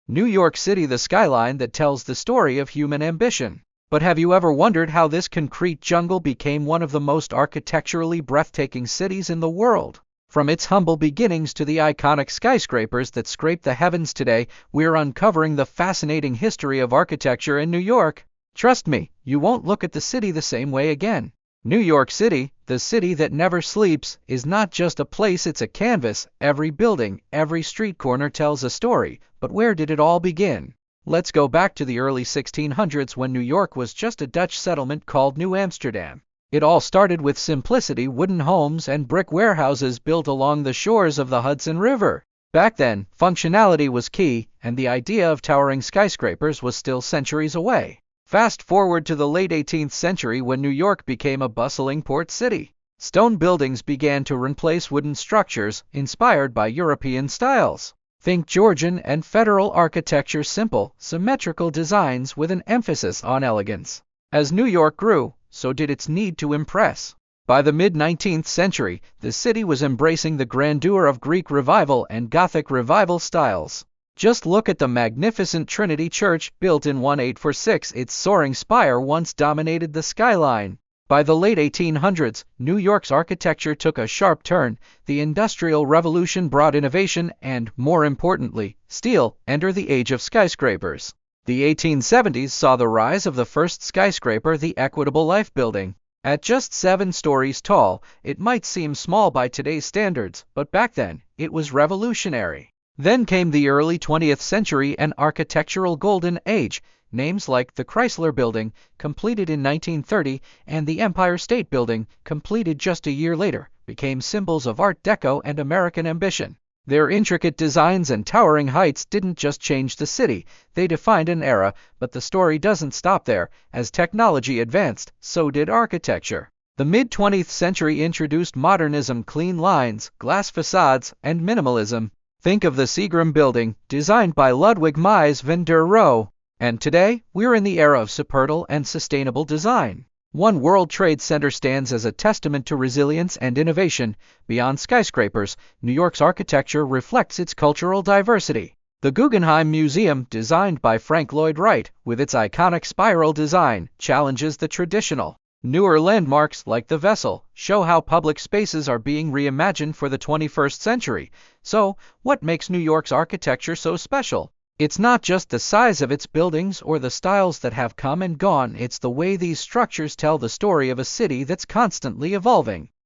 New York City, the skyline that tells the story of human ambition. But have you ever wondered how this concrete jungle became one of the most architecturally breathtaking cities in the world? From its humble beginnings to the iconic skyscrapers that scrape the heavens today, we're uncovering the fascinating history of architecture in New York. Trust me, you won't look at the city the same way again. New York City, the city that never sleeps, is not just a place, it's a canvas. Every building, every street corner tells a story. But where did it all begin? Let's go back to the early 1600s when New York was just a Dutch settlement called New Amsterdam. It all started with simplicity, wooden homes and brick warehouses built along the shores of the Hudson River. Back then, functionality was key, and the idea of towering skyscrapers was still centuries away. Fast forward to the late 18th century when New York became a bustling port city. Stone buildings began to replace wooden structures, inspired by European styles. Think Georgian and Federal architecture, simple, symmetrical designs with an emphasis on elegance. As New York grew, so did its need to impress. By the mid-19th century, the city was embracing the grandeur of Greek Revival and Gothic Revival styles. Just look at the magnificent Trinity Church, built in 1846. Its soaring spire once dominated the skyline. By the late 1800s, New York's architecture took a sharp turn. The Industrial Revolution brought innovation and, more importantly, steel enter the age of skyscrapers. The 1870s saw the rise of the first skyscraper, the Equitable Life Building. At just 7 stories tall, it might seem small by today's standards, but back then, it was revolutionary. Then came the early 20th century, an architectural golden age. Names like the Chrysler Building, completed in 1930, and the Empire State Building, completed just a year later, became symbols of Art Deco and American ambition. Their intricate designs and towering heights didn't just change the city, they defined an era. But the story doesn't stop there. As technology advanced, so did architecture. The mid-20th century introduced modernism, clean lines, glass facades, and minimalism. Think of the Seagram Building, designed by Ludwig Mies van der Rohe. And today, we're in the era of subvertal and sustainable design. One World Trade Center stands as a testament to resilience and innovation. Beyond skyscrapers, New York's architecture reflects its cultural diversity. The Guggenheim Museum, designed by Frank Lloyd Wright, with its iconic spiral design, challenges the traditional. Newer landmarks, like the Vessel, show how public spaces are being reimagined for the 21st century. So, what makes New York's architecture so special? It's not just the size of its buildings or the styles that have come and gone, it's the way these structures tell the story of a city that's constantly evolving.